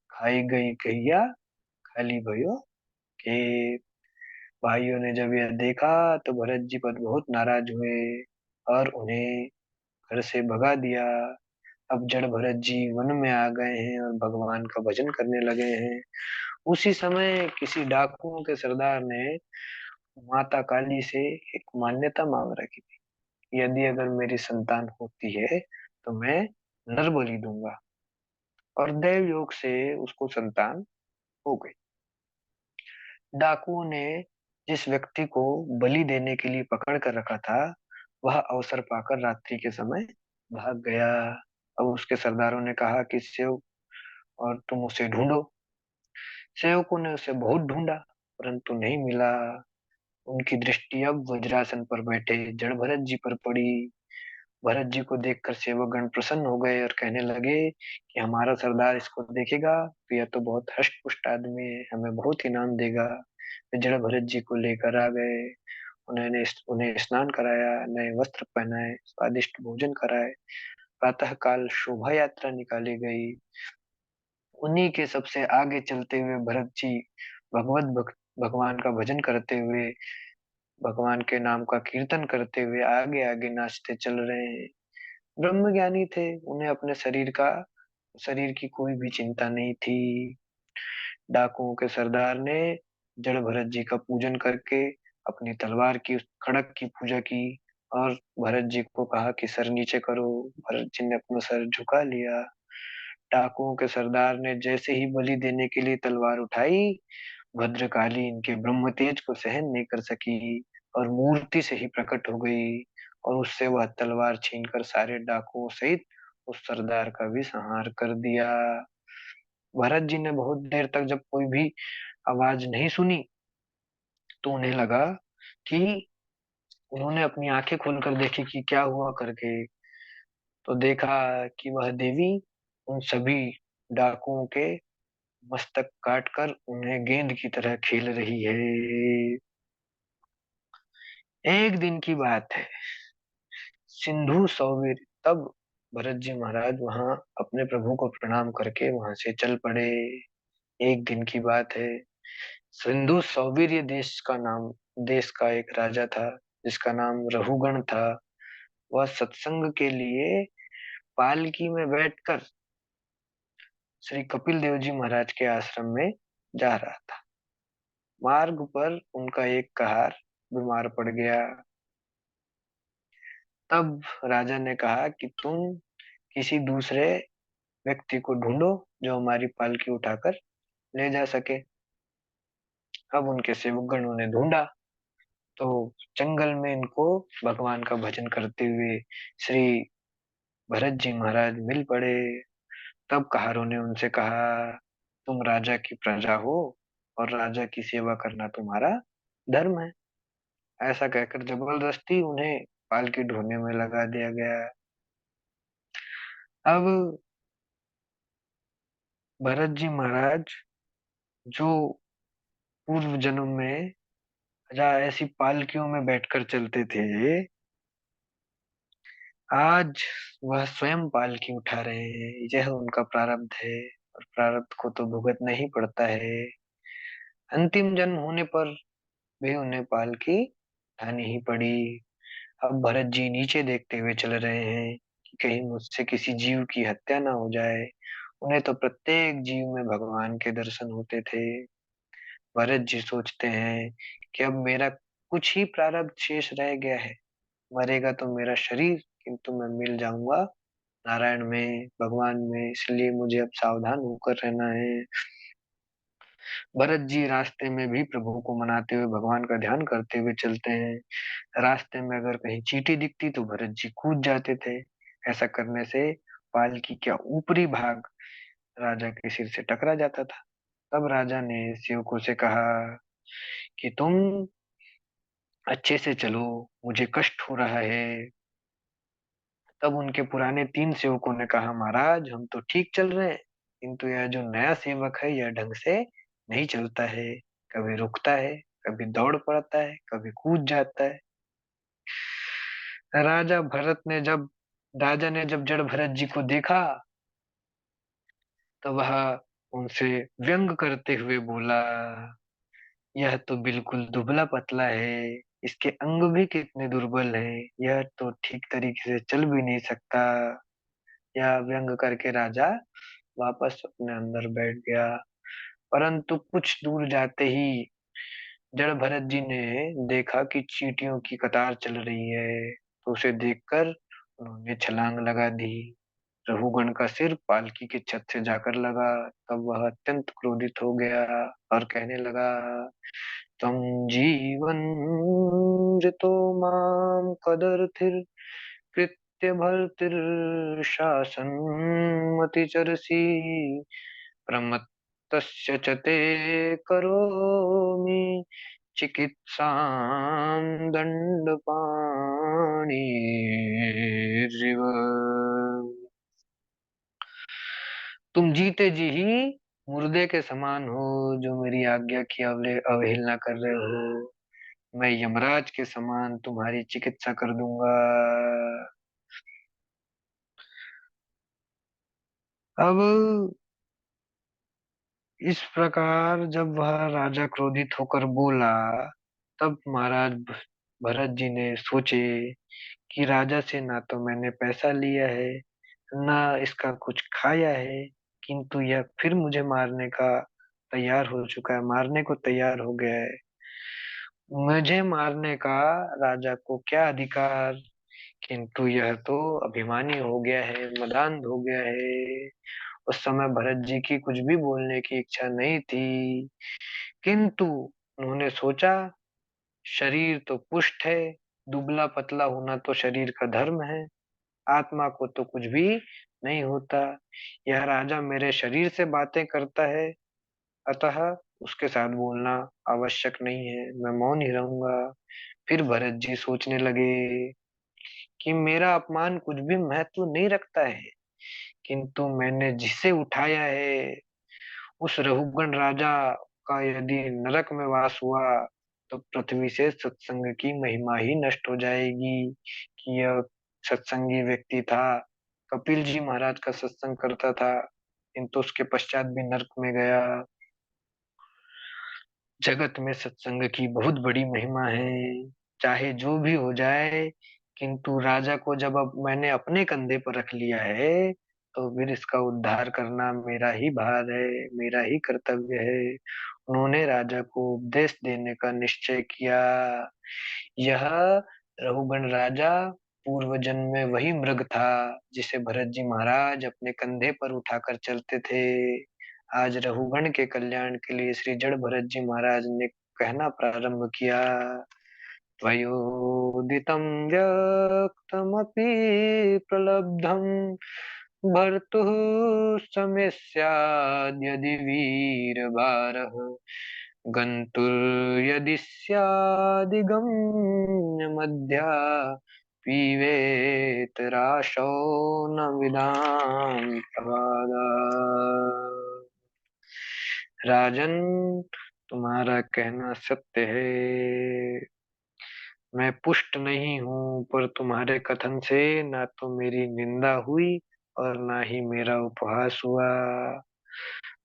S2: खाई गई गैया, खाली भयो खेत। भाइयों ने जब यह देखा तो भरत जी पर बहुत नाराज हुए और उन्हें घर से भगा दिया। अब जड़ भरत जी वन में आ गए हैं और भगवान का भजन करने लगे हैं। उसी समय किसी डाकुओं के सरदार ने माता काली से एक मान्यता मांग रखी थी, यदि अगर मेरी संतान होती है तो मैं नर बलि दूंगा। और देव योग से उसको संतान हो गई। डाकुओं ने जिस व्यक्ति को बलि देने के लिए पकड़ कर रखा था, वह अवसर पाकर रात्रि के समय भाग गया। अब उसके सरदारों ने कहा कि शिव, और तुम उसे ढूंढो। सेवकों ने उसे बहुत ढूंढा, परंतु नहीं मिला। उनकी दृष्टि अब वज्रासन पर बैठे जड़ भरत जी पर पड़ी। भरत जी को देखकर सेवकगण प्रसन्न हो गए और कहने लगे कि हमारा सरदार इसको देखेगा तो यह तो बहुत हष्ट पुष्ट आदमी है, हमें बहुत इनाम देगा। वे जड़ भरत जी को लेकर आ गए। उन्होंने उन्हें स्नान कराया, नए वस्त्र पहनाए, स्वादिष्ट भोजन कराए। प्रातः काल शोभा यात्रा निकाली गई। उन्हीं के सबसे आगे चलते हुए भरत जी भगवान का भजन करते हुए, भगवान के नाम का कीर्तन करते हुए आगे आगे नाचते चल रहे हैं। ब्रह्मज्ञानी थे, उन्हें अपने शरीर की कोई भी चिंता नहीं थी। डाकुओं के सरदार ने जड़ भरत जी का पूजन करके अपनी तलवार की उस खड़क की पूजा की और भरत जी को कहा कि सर नीचे करो। भरत जी ने अपना सर झुका लिया। डाकुओं के सरदार ने जैसे ही बलि देने के लिए तलवार उठाई, भद्रकाली इनके ब्रह्म तेज को सहन नहीं कर सकी और मूर्ति से ही प्रकट हो गई, और उससे वह तलवार छीनकर सारे डाकुओं सहित उस सरदार का भी संहार कर दिया। भरत जी ने बहुत देर तक जब कोई भी आवाज नहीं सुनी, तो उन्हें लगा कि उन्होंने अपनी आंखें खोलकर देखी कि क्या हुआ करके। तो देखा कि वह देवी उन सभी डाकुओं के मस्तक काटकर उन्हें गेंद की तरह खेल रही है। एक दिन की बात है, सिंधु सौवीर तब भरत जी महाराज वहां अपने प्रभु को प्रणाम करके वहां से चल पड़े। एक दिन की बात है, सिंधु सौवीर देश का एक राजा था जिसका नाम रहुगण था। वह सत्संग के लिए पालकी में बैठकर श्री कपिल देव जी महाराज के आश्रम में जा रहा था। मार्ग पर उनका एक कहार बीमार पड़ गया। तब राजा ने कहा कि तुम किसी दूसरे व्यक्ति को ढूंढो जो हमारी पालकी उठाकर ले जा सके। अब उनके सेवकगण उन्हें ढूंढा, तो जंगल में इनको भगवान का भजन करते हुए श्री भरत जी महाराज मिल पड़े। तब कहारों ने उनसे कहा, तुम राजा की प्रजा हो और राजा की सेवा करना तुम्हारा धर्म है। ऐसा कहकर जबरदस्ती उन्हें पालकी ढोने में लगा दिया गया। अब भरत जी महाराज जो पूर्व जन्म में ऐसी पालकियों में बैठकर चलते थे, आज वह स्वयं पालकी उठा रहे हैं। यह उनका प्रारब्ध है और प्रारब्ध को तो भुगतना ही पड़ता है। अंतिम जन्म होने पर भी उन्हें पालकी उठानी ही पड़ी। अब भरत जी नीचे देखते हुए चल रहे हैं कि कहीं मुझसे किसी जीव की हत्या ना हो जाए। उन्हें तो प्रत्येक जीव में भगवान के दर्शन होते थे। भरत जी सोचते हैं कि अब मेरा कुछ ही प्रारब्ध शेष रह गया है। मरेगा तो मेरा शरीर, किंतु मैं मिल जाऊंगा नारायण में, भगवान में, इसलिए मुझे अब सावधान होकर रहना है। भरत जी रास्ते में भी प्रभु को मनाते हुए भगवान का ध्यान करते हुए चलते हैं। रास्ते में अगर कहीं चींटी दिखती तो भरत जी कूद जाते थे। ऐसा करने से पालकी का ऊपरी भाग राजा के सिर से टकरा जाता था। तब राजा ने सेवकों से कहा कि तुम अच्छे से चलो, मुझे कष्ट हो रहा है। तब उनके पुराने 3 सेवकों ने कहा, महाराज हम तो ठीक चल रहे हैं, किंतु यह जो नया सेवक है यह ढंग से नहीं चलता है। कभी रुकता है, कभी दौड़ पड़ता है, कभी कूद जाता है। राजा भरत ने जब राजा ने जब जड़ भरत जी को देखा तो वह उनसे व्यंग करते हुए बोला, यह तो बिल्कुल दुबला पतला है, इसके अंग भी कितने दुर्बल हैं, यह तो ठीक तरीके से चल भी नहीं सकता। यह व्यंग करके राजा वापस अपने अंदर बैठ गया। परंतु कुछ दूर जाते ही जड़ भरत जी ने देखा कि चींटियों की कतार चल रही है, तो उसे देखकर उन्होंने छलांग लगा दी। रघुगण का सिर पालकी की छत से जाकर लगा। तब वह अत्यंत क्रोधित हो गया और कहने लगा, तम जीवन ऋतो माम कदर्थिर कृत्य भर्तिर शासन मति चरसी प्रमत्तस्य च ते करोमि चिकित्सां दंडपाणिरिव। तुम जीते जी ही मुर्दे के समान हो जो मेरी आज्ञा की अवहेलना कर रहे हो। मैं यमराज के समान तुम्हारी चिकित्सा कर दूंगा। अब इस प्रकार जब वह राजा क्रोधित होकर बोला, तब महाराज भरत जी ने सोचे कि राजा से ना तो मैंने पैसा लिया है, ना इसका कुछ खाया है, किंतु यह फिर मुझे मारने का तैयार हो चुका है, मारने को तैयार हो गया है। मुझे मारने का राजा को क्या अधिकार, किंतु यह तो अभिमानी हो गया है, मदान्ध हो गया है। उस समय भरत जी की कुछ भी बोलने की इच्छा नहीं थी, किंतु उन्होंने सोचा, शरीर तो पुष्ट है, दुबला पतला होना तो शरीर का धर्म है, आत्मा को तो कुछ भी नहीं होता। यह राजा मेरे शरीर से बातें करता है, अतः उसके साथ बोलना आवश्यक नहीं है, मैं मौन ही रहूंगा। फिर भरत जी सोचने लगे कि मेरा अपमान कुछ भी महत्व नहीं रखता है, किंतु मैंने जिसे उठाया है उस रहुगण राजा का यदि नरक में वास हुआ तो पृथ्वी से सत्संग की महिमा ही नष्ट हो जाएगी। कि यह सत्संगी व्यक्ति था, कपिल जी महाराज का सत्संग करता था, किंतु उसके पश्चात भी नरक में गया। जगत में सत्संग की बहुत बड़ी महिमा है, चाहे जो भी हो जाए, किंतु राजा को जब अब मैंने अपने कंधे पर रख लिया है तो फिर इसका उद्धार करना मेरा ही भार है, मेरा ही कर्तव्य है। उन्होंने राजा को उपदेश देने का निश्चय किया। यह रघुगण राजा पूर्व जन्म में वही मृग था जिसे भरत जी महाराज अपने कंधे पर उठाकर चलते थे। आज रघुगण के कल्याण के लिए श्री जड़ भरत जी महाराज ने कहना प्रारंभ किया, त्वयोदितं व्यक्तमपि प्रलब्धं भर्तुः समय स्याद्यदि वीरभारः गन्तुर्यदि स्यादिगम्यमध्या पीवेतराशो न विदां प्रवादा। राजन, तुम्हारा कहना सत्य है। मैं पुष्ट नहीं हूँ, पर तुम्हारे कथन से ना तो मेरी निंदा हुई और ना ही मेरा उपहास हुआ।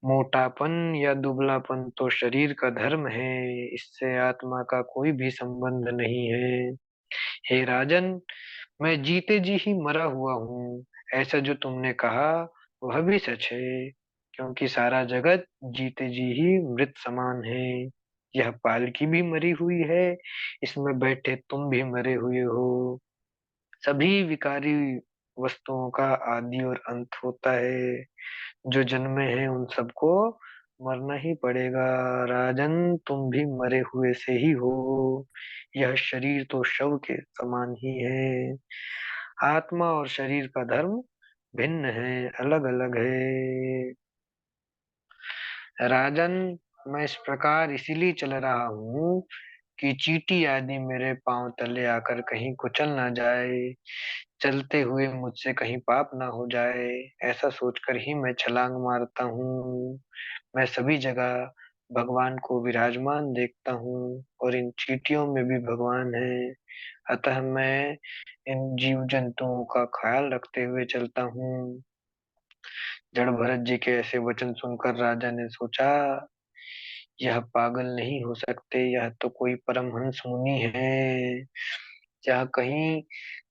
S2: मोटापन या दुबलापन तो शरीर का धर्म है, इससे आत्मा का कोई भी संबंध नहीं है। हे राजन, मैं जीते जी ही मरा हुआ हूँ, ऐसा जो तुमने कहा वह भी सच है, क्योंकि सारा जगत जीते जी ही मृत समान है। यह पालकी भी मरी हुई है, इसमें बैठे तुम भी मरे हुए हो। सभी विकारी वस्तुओं का आदि और अंत होता है। जो जन्मे हैं उन सबको मरना ही पड़ेगा। राजन, तुम भी मरे हुए से ही हो। यह शरीर तो शव के समान ही है। आत्मा और शरीर का धर्म भिन्न है, अलग अलग है। राजन, मैं इस प्रकार इसीलिए चल रहा हूँ कि चींटी आदि मेरे पांव तले आकर कहीं कुचल ना जाए, चलते हुए मुझसे कहीं पाप ना हो जाए, ऐसा सोचकर ही मैं छलांग मारता हूँ। मैं सभी जगह भगवान को विराजमान देखता हूँ और इन चींटियों में भी भगवान है। अतः मैं इन जीव जंतुओं का ख्याल रखते हुए चलता हूँ। जड़ भरत जी के ऐसे वचन सुनकर राजा ने सोचा, यह पागल नहीं हो सकते, यह तो कोई परमहंस मुनि है। यह कहीं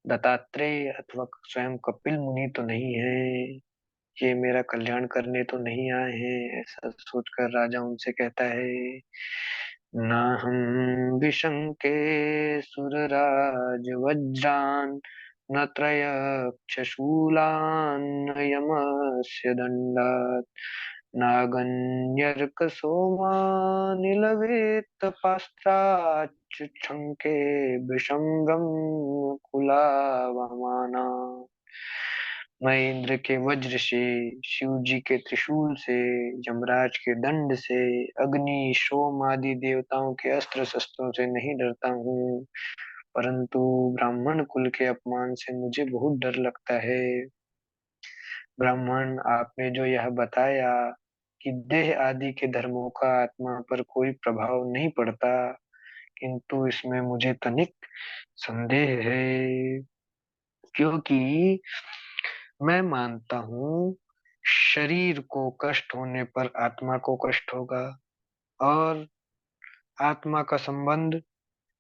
S2: दत्तात्रेय अथवा स्वयं कपिल मुनि तो नहीं है। ये मेरा कल्याण करने तो नहीं आए हैं। ऐसा सोचकर राजा उनसे कहता है, नाहं विशंके सुरराज वज्रान न त्रयक्षशूलान् न यमस्य दण्डात् नागन्यर्कसोमानिलवेत्तपास्त्राच्युच्छङ्के भृशंगं कुलावमाना। मैं इंद्र के वज्र से, शिव जी के त्रिशूल से, यमराज के दंड से, अग्नि सोम आदि देवताओं के अस्त्र शस्त्रों से नहीं डरता हूँ, परंतु ब्राह्मण कुल के अपमान से मुझे बहुत डर लगता है। ब्राह्मण, आपने जो यह बताया कि देह आदि के धर्मों का आत्मा पर कोई प्रभाव नहीं पड़ता, किंतु इसमें मुझे तनिक संदेह है, क्योंकि मैं मानता हूँ शरीर को कष्ट होने पर आत्मा को कष्ट होगा, और आत्मा का संबंध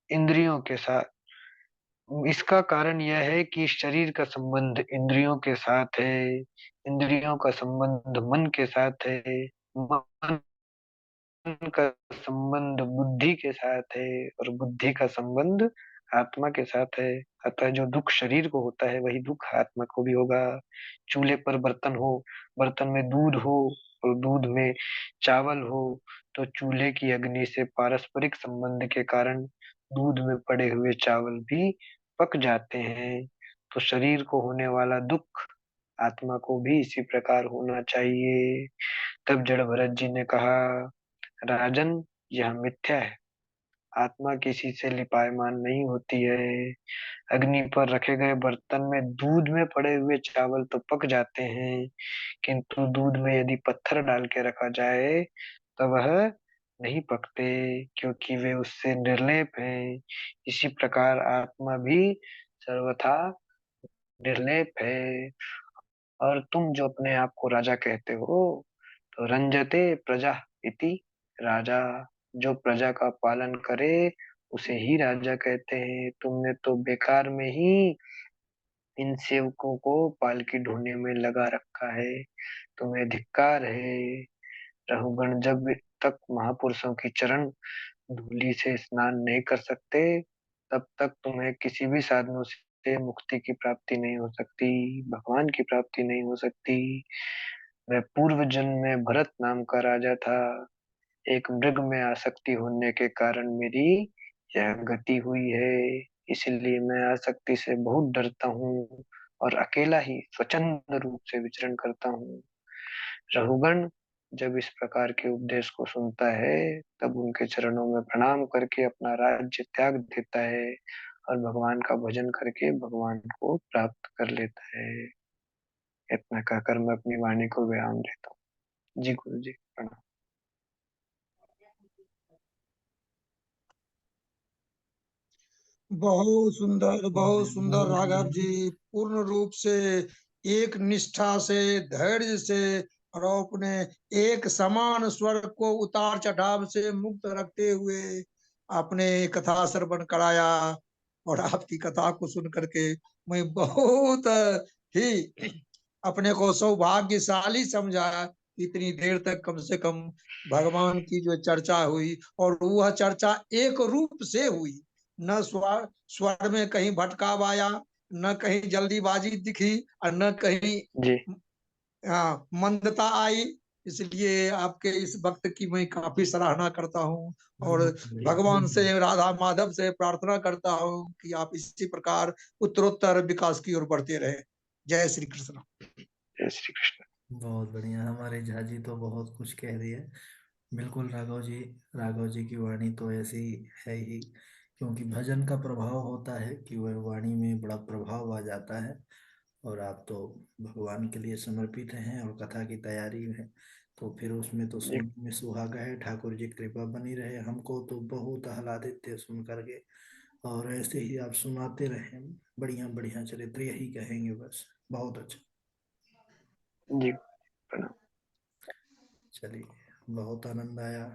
S2: इंद्रियों के साथ। इसका कारण यह है कि शरीर का संबंध इंद्रियों के साथ है, इंद्रियों का संबंध मन के साथ है, मन का संबंध बुद्धि के साथ है, और बुद्धि का संबंध आत्मा के साथ है। अतः जो दुख शरीर को होता है वही दुख आत्मा को भी होगा। चूल्हे पर बर्तन हो, बर्तन में दूध हो और दूध में चावल हो, तो चूल्हे की अग्नि से पारस्परिक संबंध के कारण दूध में पड़े हुए चावल भी पक जाते हैं। तो शरीर को होने वाला दुख आत्मा को भी इसी प्रकार होना चाहिए। तब जड़ भरत जी ने कहा, राजन, यह मिथ्या है। आत्मा किसी से लिपायमान नहीं होती है। अग्नि पर रखे गए बर्तन में दूध में पड़े हुए चावल तो पक जाते हैं, किंतु दूध में यदि पत्थर डाल के रखा जाए तो वह नहीं पकते, क्योंकि वे उससे निर्लेप हैं। इसी प्रकार आत्मा भी सर्वथा निर्लेप है। और तुम जो अपने आप को राजा कहते हो, तो रंजते प्रजा इति राजा, जो प्रजा का पालन करे उसे ही राजा कहते हैं। तुमने तो बेकार में ही इन सेवकों को पालकी ढूंढने में लगा रखा है। तुम्हें धिक्कार है। रहुगण जब तक महापुरुषों की चरण धूलि से स्नान नहीं कर सकते, तब तक तुम्हें किसी भी साधनों से मुक्ति की प्राप्ति नहीं हो सकती, भगवान की प्राप्ति नहीं हो सकती। मैं पूर्व जन्म में भरत नाम का राजा था। एक मृग में आसक्ति होने के कारण मेरी यह गति हुई है, इसलिए मैं आसक्ति से बहुत डरता हूँ और अकेला ही स्वच्छंद रूप से विचरण करता हूँ। रघुगण जब इस प्रकार के उपदेश को सुनता है, तब उनके चरणों में प्रणाम करके अपना राज्य त्याग देता है और भगवान का भजन करके भगवान को प्राप्त कर लेता है। इतना कहकर मैं अपनी वाणी को विराम देता हूँ। जी गुरु जी, प्रणाम।
S1: बहुत
S2: जी
S1: ही
S3: बहुत सुंदर
S1: बहुत
S3: राघव
S1: बढ़िया।
S3: जी। पूर्ण रूप से एक निष्ठा से, धैर्य से और अपने एक समान स्वर को उतार चढ़ाव से मुक्त रखते हुए आपने कथा श्रवण कराया। और आपकी कथा को सुन करके मैं बहुत ही अपने को सौभाग्यशाली समझा। इतनी देर तक कम से कम भगवान की जो चर्चा हुई, और वह चर्चा एक रूप से हुई। न स्वर में कहीं भटकाव आया, न कहीं जल्दीबाजी दिखी, और न कहीं
S2: जी
S3: मंदता आई। इसलिए आपके इस वक्त की मैं काफी सराहना करता हूँ। और
S1: बहुत बढ़िया।
S3: भगवान से, राधा माधव से प्रार्थना करता हूँ कि आप इसी प्रकार उत्तरोत्तर विकास की ओर बढ़ते रहे। जय श्री कृष्ण।
S2: जय श्री कृष्ण।
S1: बहुत बढ़िया, हमारे झा जी तो बहुत कुछ कह दिए। बिल्कुल राघव जी, राघव जी की वाणी तो ऐसी है ही, क्योंकि भजन का प्रभाव होता है कि वह वाणी में बड़ा प्रभाव आ जाता है। और आप तो भगवान के लिए समर्पित हैं और कथा की तैयारी है, तो फिर उसमें तो
S2: जी
S1: सुनने में सुहागा है। ठाकुर जी कृपा बनी रहे, हमको तो बहुत आह्लादित थे सुन करके। और ऐसे ही आप सुनाते रहें, बढ़िया बढ़िया चरित्र, यही कहेंगे बस। बहुत अच्छा।
S2: जी, प्रणाम।
S1: चलिए, बहुत आनंद आया।